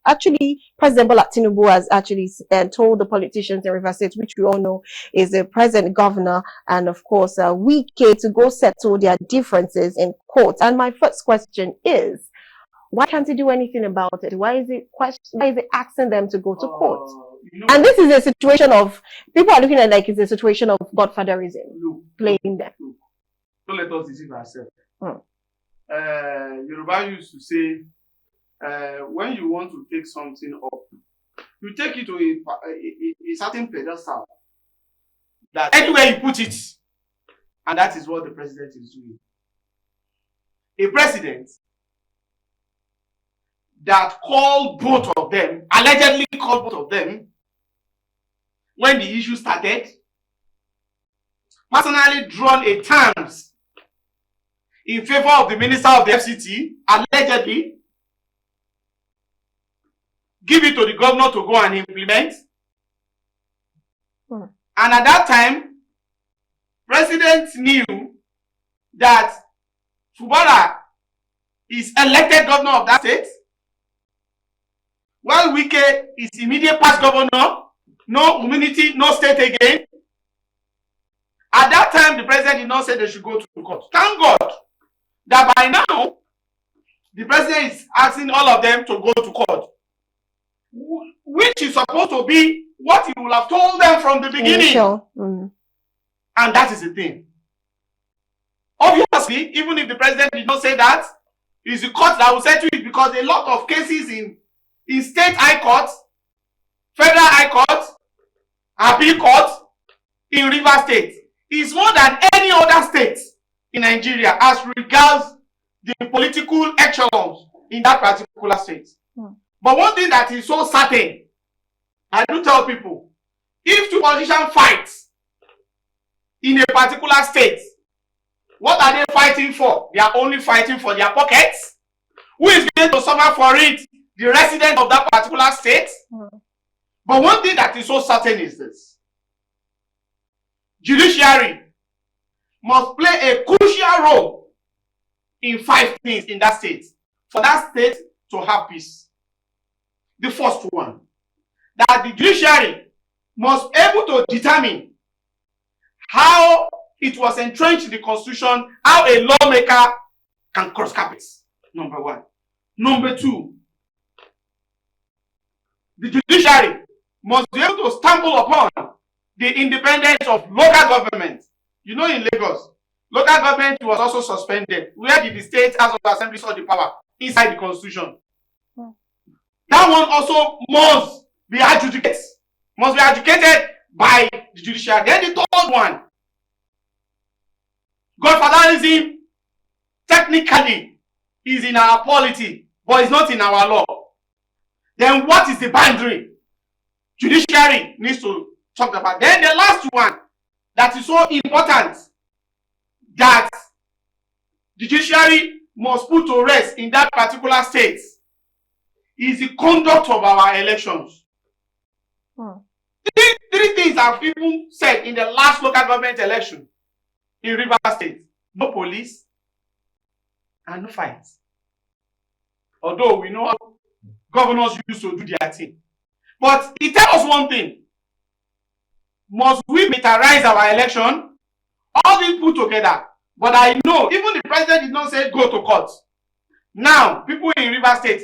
Actually, President Bola Tinubu has actually told the politicians in Rivers State, which we all know is the present governor, and of course, Wike, to go settle their differences in court. And my first question is, why can't he do anything about it? Why is it asking them to go to court? And this is a situation of, people are looking at like it's a situation of godfatherism, playing them. Don't let us deceive ourselves. Yoruba used to say, when you want to take something up, you take it to a certain pedestal. That anywhere you put it, and that is what the president is doing. A president that called both of them, allegedly called both of them, when the issue started, personally drawn a terms in favor of the minister of the FCT, allegedly, give it to the governor to go and implement. And at that time, president knew that Fubara is elected governor of that state, while Wike is immediate past governor, no immunity, no state again. At that time, the president did not say they should go to court. Thank God that by now, the president is asking all of them to go to court, which is supposed to be what he will have told them from the beginning. Sure. And that is the thing. Obviously, even if the president did not say that, it's the court that will settle it, because a lot of cases in state high courts, federal high courts, appeal courts in Rivers State is more than any other state in Nigeria as regards the political echelons in that particular state. But one thing that is so certain, I do tell people, if two politicians fight in a particular state, what are they fighting for? They are only fighting for their pockets. Who is going to suffer for it? The resident of that particular state. But one thing that is so certain is this: judiciary must play a crucial role in 5 things in that state for that state to have peace. The first one, that the judiciary must be able to determine how it was entrenched in the constitution, how a lawmaker can cross carpets. Number one. Number two, the judiciary must be able to stumble upon the independence of local government. You know, in Lagos, local government was also suspended. Where did the state House of Assembly saw the power? Inside the constitution. That one also must be adjudicated. Must be adjudicated by the judiciary. Then the third one, godfatherism technically is in our polity, but it's not in our law. Then what is the boundary? Judiciary needs to talk about. Then the last one that is so important, that the judiciary must put to rest in that particular state, is the conduct of our elections. Three things have people said in the last local government election in Rivers State: no police and no fights. Although we know how governors used to do their thing. But it tells us one thing: must we militarize our election? All these put together. But I know even the president did not say go to court. Now, people in Rivers State,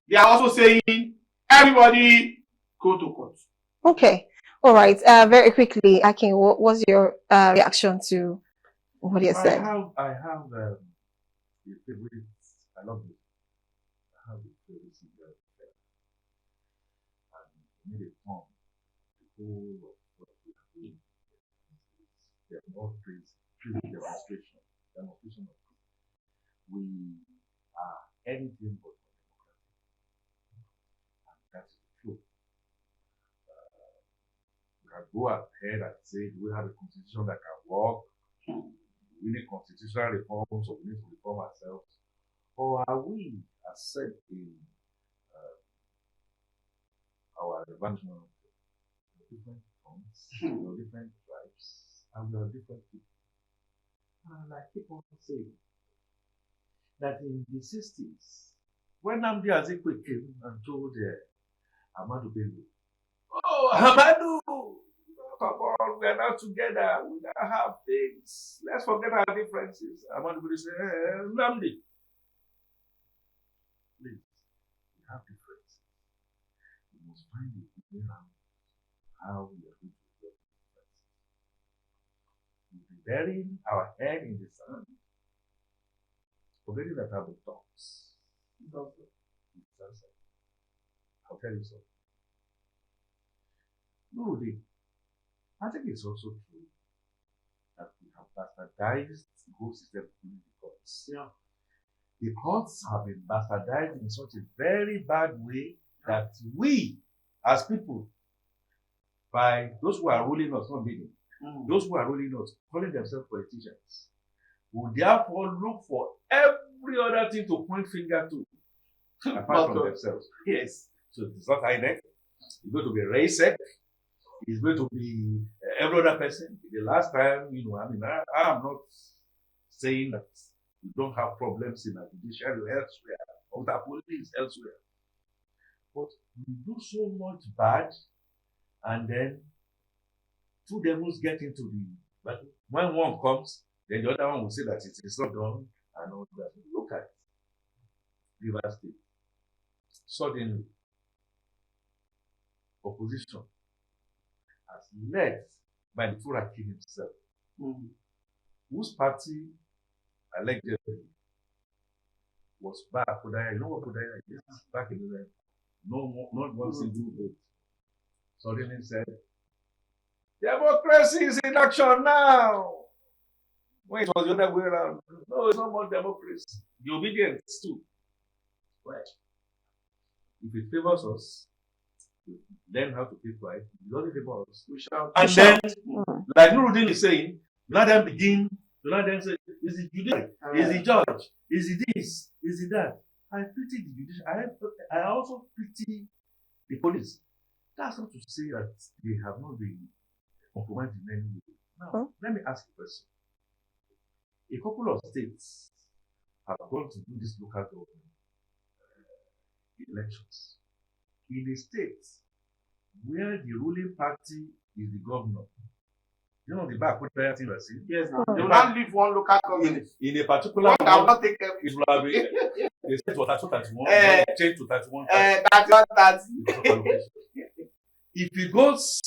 they are also saying everybody go to court. Okay. All right. Very quickly, Akin, what was your reaction to what he said? I have a favorite. I love it. I have a favorite singer. And made a song. The whole of what we are doing. They are all praise demonstration. Demonstration of we are anything but democratic. And that's the truth. We can go ahead and say we have a constitution that can work. We need constitutional reforms, so we need to reform ourselves. Or are we, as said in our evangelism, different tongues, different tribes, and we are different people? And I keep on saying that in the 60s, when Namdi Azikiwe came and told Amadu Bello, "Oh, Amadu, come on, we are now together. We now have things. Let's forget our differences." Amadu Bello said, Namdi, please, we have differences. We must find a way around how we are going to resolve differences. We'll be burying our head in the sand, forgetting that our thoughts. I'll tell you something. No, I think it's also true that we have bastardized the whole system in the courts. Yeah. The courts have been bastardized in such a very bad way that we, as people, by those who are ruling us, not meaning, those who are ruling us, calling themselves politicians, will therefore look for every other thing to point finger to, apart from themselves. Yes. So it's not INEC. It's going to be RAISEC. It's going to be every other person. The last time, I am not saying that we don't have problems in our judiciary elsewhere, or the police elsewhere. But we do so much bad, and then two devils get into the battle. When one comes, then the other one will say that it is not done, and all that. Look at Rivers State. Suddenly, opposition as led by the Turaki himself, whose party allegedly was back. You know what Kodaya is? Back in the day, not one single vote. Suddenly said, democracy is in action now. When it was the other way around, no, it's not more democracy. The obedience too. Well, if it favors us, we learn how to keep quiet. If it doesn't favor us, we shout. And then, like Nuruddin is saying, let them begin to let them say, is it judiciary? Is it judge? Is it this? Is it that? I pity the judiciary. I also pity the police. That's not to say that they have not been compromised in any way. Now, let me ask you a question. A couple of states have gone to do this local government elections. In a state where the ruling party is the governor, you know the back what thing you are saying? Yes, they will not leave one local government. In a particular one, I will not take everything. It will be the state was 31, change to 31. 30. If it goes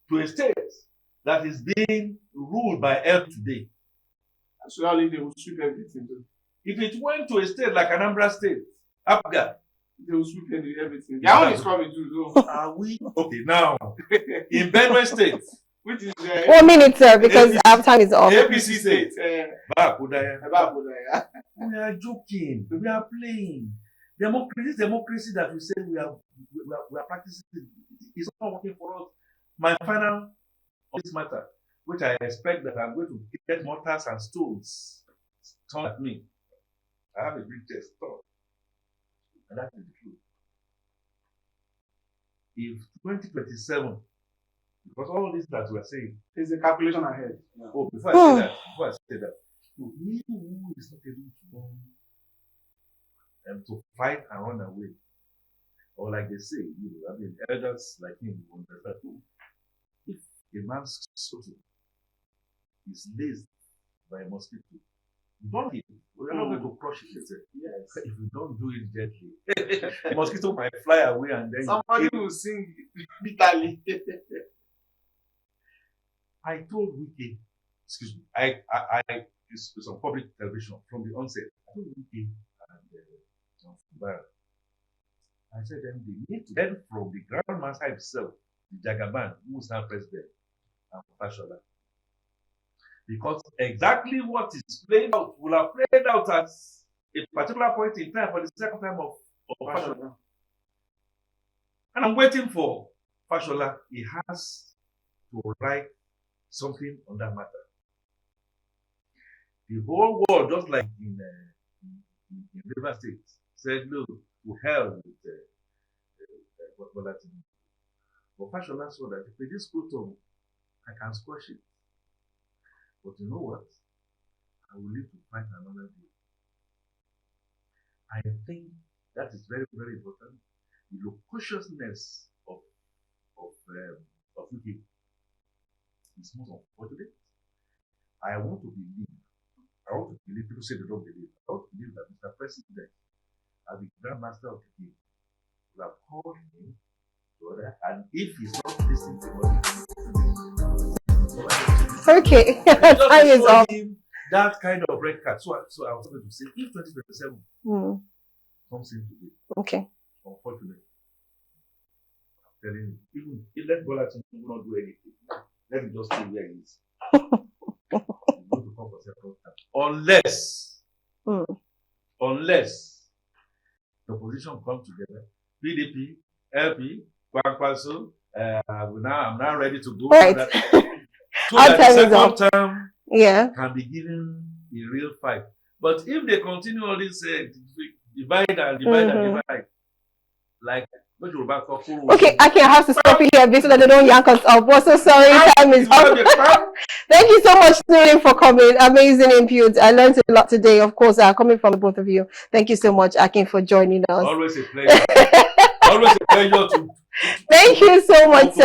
to a state that is being ruled by help today, surely they will sweep everything. If it went to a state like Anambra State, Apga, they will sweep everything. Their own is coming too. Are we okay now? In Benue State, which is 1 minute, sir, because our time is off. APC State, we are joking. We are playing. Democracy that we say we are practicing is not working for us. My final on this matter, which I expect that I'm going to get mortars and stones thrown at me. I have a big test thought. And that is the truth. If 2027, because all this that we are saying is a calculation ahead. Yeah. Oh, before I say that, he who is not able to run and to fight and run away, or like they say, elders like him will understand. If a man's soul is laced by a mosquito, don't hit it. We're not going to crush it. Yes. If you don't do it gently, the mosquito might fly away and then somebody will sing bitterly. I told Wiki, excuse me, I it's on public television from the onset. I told Wiki and I said them they need to learn from the Grandmaster himself, the Jagaban, who is now president, and Fashola. Because exactly what is played out will have played out at a particular point in time for the second time of Fashola. And I'm waiting for Fashola. He has to write something on that matter. The whole world, just like in River State, said no to hell with Bola. But Fashola saw that if this scrotum, I can squash it. But you know what? I will live to fight another day. I think That is very, very important. The locatiousness of UK is most unfortunate. I want to believe, people say they don't believe. I want to believe that Mr. President, as the Grand Master of the game, will have called him to order, and if he's not listening to what Okay, just time is show up. him that kind of red card. So I was going to say, if 2027 comes in today, Okay. unfortunately, I'm telling you, even if let Bola Tinubu not do anything, let him just stay where he is. He's going to come for second term. Unless the opposition come together, PDP, LP, Kwakwaso, I'm now ready to go. Right. So that the second term can be given a real fight. But if they continue all this divide and divide, like okay, I can have to stop it here so that they don't yank us up. We're so sorry, time is up. Thank you so much, Nuri, for coming. Amazing input. I learned a lot today, of course, coming from both of you. Thank you so much, Akin, for joining us. Always a pleasure. Always a pleasure to Thank you so much, sir.